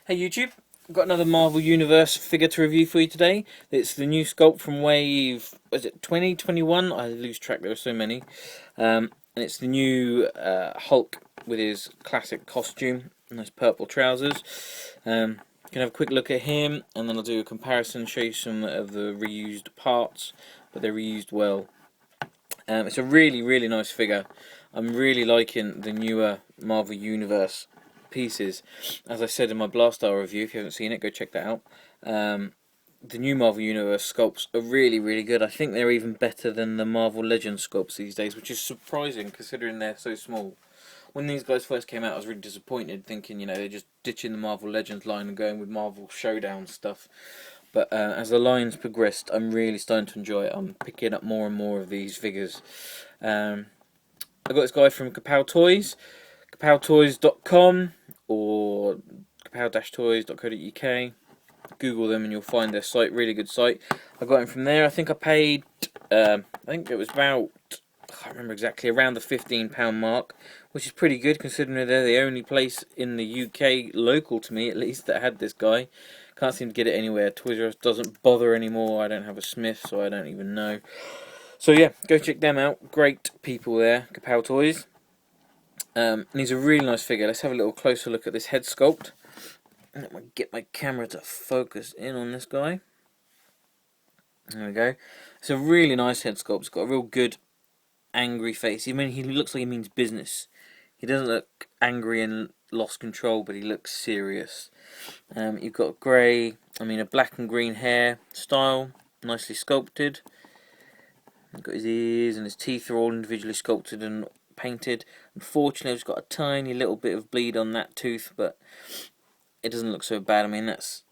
Hey YouTube, I've got another Marvel Universe figure to review for you today. It's the new sculpt from Wave, was it 2021? I lose track, there are so many. And it's the new Hulk with his classic costume, nice purple trousers. You can have a quick look at him, and then I'll do a comparison, show you some of the reused parts, but they're reused well. It's a really nice figure. I'm really liking the newer Marvel Universe pieces. As I said in my Blastar review, if you haven't seen it, go check that out. The new Marvel Universe sculpts are really good. I think they're even better than the Marvel Legends sculpts these days, which is surprising considering they're so small. When these guys first came out, I was really disappointed, thinking, they're just ditching the Marvel Legends line and going with Marvel Showdown stuff. But as the lines progressed, I'm really starting to enjoy it. I'm picking up more and more of these figures. I got this guy from Kapow Toys, kapowtoys.com or kapow-toys.co.uk. Google them and you'll find their site, really good site. I got him from there. I think I paid, I think it was about, I can't remember exactly, around the £15 mark, which is pretty good considering they're the only place in the UK, local to me at least, that had this guy. Can't seem to get it anywhere. Toys R Us doesn't bother anymore. I don't have a Smith, so I don't even know. So yeah, go check them out. Great people there, Kapow Toys. And he's a really nice figure. Let's have a little closer look at this head sculpt. Let me get my camera to focus in on this guy. There we go. It's a really nice head sculpt. It's got a real good angry face. I mean, he looks like he means business. He doesn't look angry and lost control, but he looks serious. You've got a black and green hair style, nicely sculpted. He's got his ears and his teeth are all individually sculpted and painted. Unfortunately, I've just got a tiny little bit of bleed on that tooth, but it doesn't look so bad. I mean, that's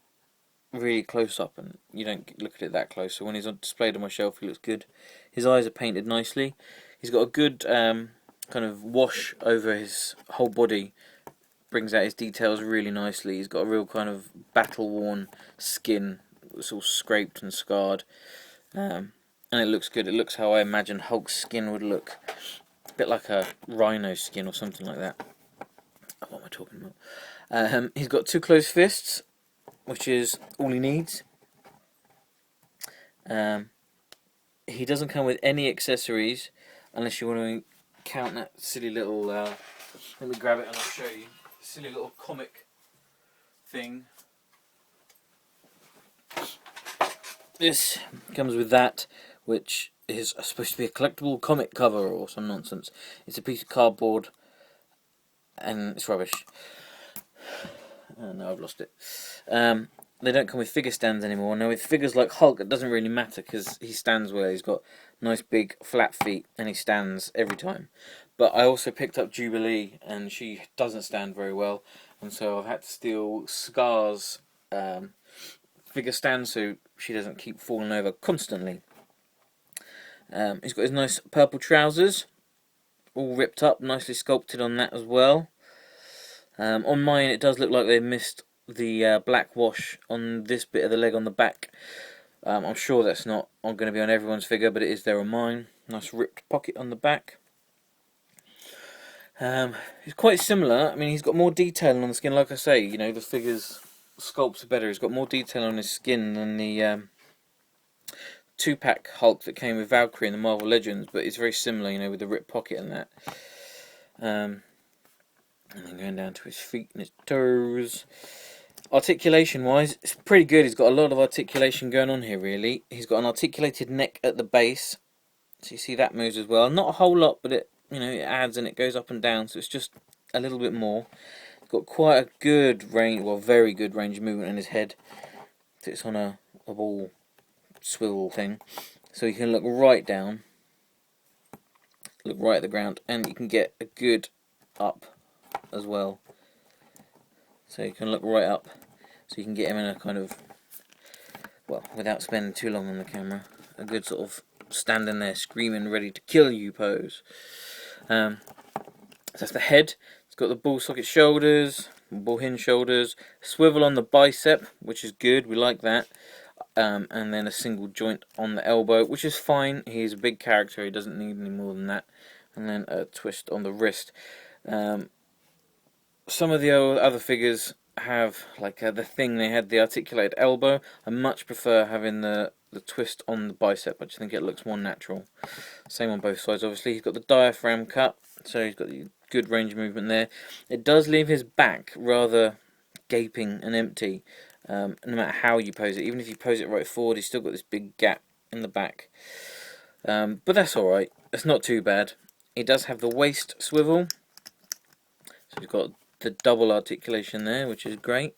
really close up, and you don't look at it that close. So when he's displayed on my shelf, he looks good. His eyes are painted nicely. He's got a good kind of wash over his whole body. Brings out his details really nicely. He's got a real kind of battle-worn skin. It's all scraped and scarred. And it looks good. It looks how I imagine Hulk's skin would look. A bit like a rhino skin or something like that. What am I talking about? He's got two closed fists, which is all he needs. He doesn't come with any accessories, unless you want to count that silly little... let me grab it and I'll show you. Silly little comic thing. This comes with that, which is supposed to be a collectible comic cover or some nonsense. It's a piece of cardboard and it's rubbish. No, I've lost it. They don't come with figure stands anymore. Now with figures like Hulk, it doesn't really matter because he stands well. He's got nice big flat feet and he stands every time. But I also picked up Jubilee and she doesn't stand very well, and so I've had to steal Scar's figure stand so she doesn't keep falling over constantly. He's got his nice purple trousers, all ripped up, nicely sculpted on that as well. On mine it does look like they missed the black wash on this bit of the leg on the back. I'm sure that's not going to be on everyone's figure, but it is there on mine. Nice ripped pocket on the back. He's quite similar. I mean, he's got more detail on the skin. Like I say, the figure's sculpts are better. He's got more detail on his skin than the two-pack Hulk that came with Valkyrie in the Marvel Legends, but it's very similar, with the ripped pocket and that. And then going down to his feet and his toes. Articulation-wise, it's pretty good. He's got a lot of articulation going on here, really. He's got an articulated neck at the base. So you see that moves as well. Not a whole lot, but it adds and it goes up and down, so it's just a little bit more. He's got quite a good range, well, very good range of movement in his head. Sits on a ball swivel thing, so you can look right down, look right at the ground, and you can get a good up as well. So you can look right up, so you can get him in a kind of, well, without spending too long on the camera, a good sort of standing there screaming ready to kill you pose. So that's the head. It's got the ball socket shoulders, ball hinge shoulders, swivel on the bicep, which is good, we like that. And then a single joint on the elbow, which is fine. He's a big character, he doesn't need any more than that. And then a twist on the wrist. Some of the other figures have like the thing they had, the articulated elbow. I much prefer having the twist on the bicep. I just think it looks more natural. Same on both sides, obviously. He's got the diaphragm cut, so he's got the good range of movement there. It does leave his back rather gaping and empty, no matter how you pose it. Even if you pose it right forward, he's still got this big gap in the back. But that's alright. It's not too bad. He does have the waist swivel, so he's got the double articulation there, which is great.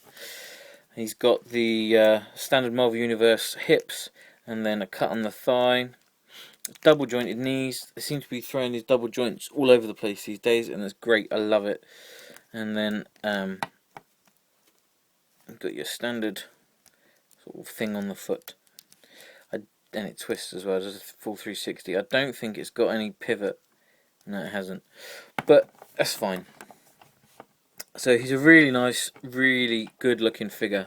He's got the standard Marvel Universe hips, and then a cut on the thigh. Double jointed knees. They seem to be throwing these double joints all over the place these days, and that's great. I love it. And then you've got your standard sort of thing on the foot, and it twists as well. It does a full 360. I don't think it's got any pivot. No, it hasn't. But that's fine. So he's a really nice, really good looking figure.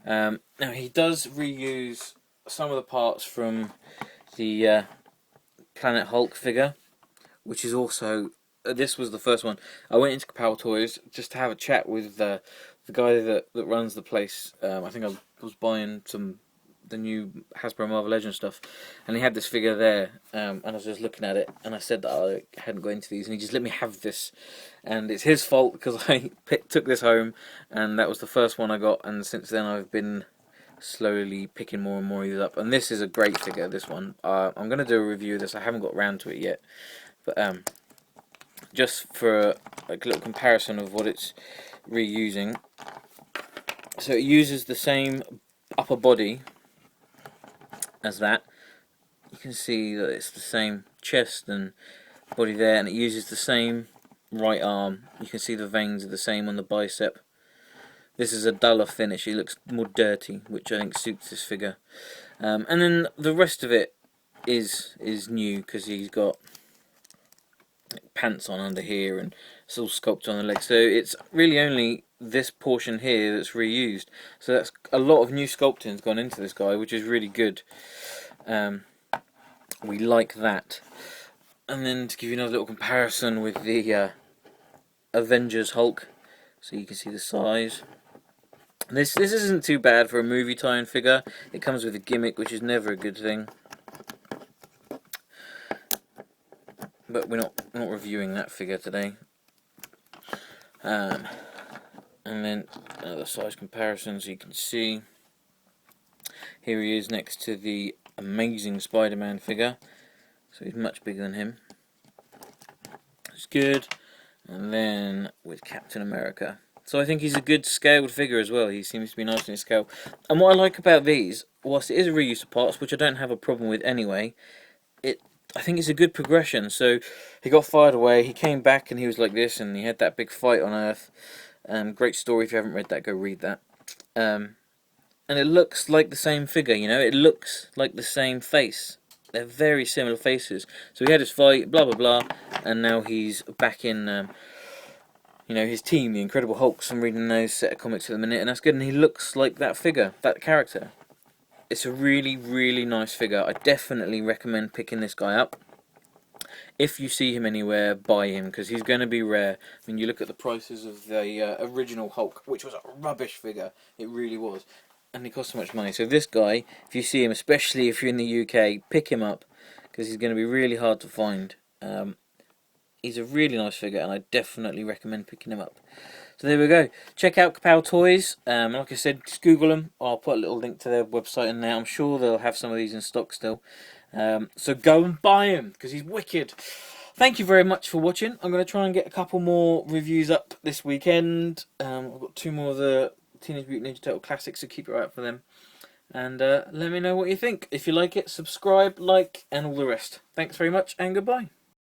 Now he does reuse some of the parts from the Planet Hulk figure, which is also, this was the first one. I went into Kapow Toys just to have a chat with the guy that runs the place. I think I was buying the new Hasbro Marvel Legends stuff, and he had this figure there, and I was just looking at it, and I said that I hadn't got into these, and he just let me have this, and it's his fault because I took this home, and that was the first one I got, and since then I've been slowly picking more and more of these up, and this is a great figure, this one. I'm going to do a review of this. I haven't got round to it yet, but just for like a little comparison of what it's reusing. So it uses the same upper body as that. You can see that it's the same chest and body there, and it uses the same right arm. You can see the veins are the same on the bicep. This is a duller finish. It looks more dirty, which I think suits this figure. And then the rest of it is new, because he's got pants on under here, and it's all sculpted on the legs. So it's really only this portion here that's reused. So that's a lot of new sculpting's gone into this guy, which is really good. We like that. And then to give you another little comparison with the Avengers Hulk, so you can see the size. This isn't too bad for a movie tie-in figure. It comes with a gimmick, which is never a good thing. But we're not reviewing that figure today. And then another size comparison, so you can see. Here he is next to the Amazing Spider-Man figure. So he's much bigger than him. It's good. And then with Captain America. So I think he's a good scaled figure as well. He seems to be nice in his scale. And what I like about these, whilst it is a reuse of parts, which I don't have a problem with anyway, I think it's a good progression. So he got fired away, he came back and he was like this, and he had that big fight on Earth. Great story. If you haven't read that, go read that. And it looks like the same figure, you know, it looks like the same face. They're very similar faces. So he had his fight, blah blah blah, and now he's back in his team, the Incredible Hulks. I'm reading those set of comics at the minute, and that's good, and he looks like that figure, that character. It's a really, really nice figure. I definitely recommend picking this guy up. If you see him anywhere, buy him, because he's going to be rare. I mean, you look at the prices of the original Hulk, which was a rubbish figure. It really was. And he cost so much money. So this guy, if you see him, especially if you're in the UK, pick him up, because he's going to be really hard to find. He's a really nice figure, and I definitely recommend picking him up. So there we go. Check out Kapow Toys. Like I said, just Google them. I'll put a little link to their website in there. I'm sure they'll have some of these in stock still. So go and buy him, because he's wicked. Thank you very much for watching. I'm going to try and get a couple more reviews up this weekend. I've got 2 more of the Teenage Mutant Ninja Turtle Classics, so keep your eye out for them. And let me know what you think. If you like it, subscribe, like, and all the rest. Thanks very much, and goodbye.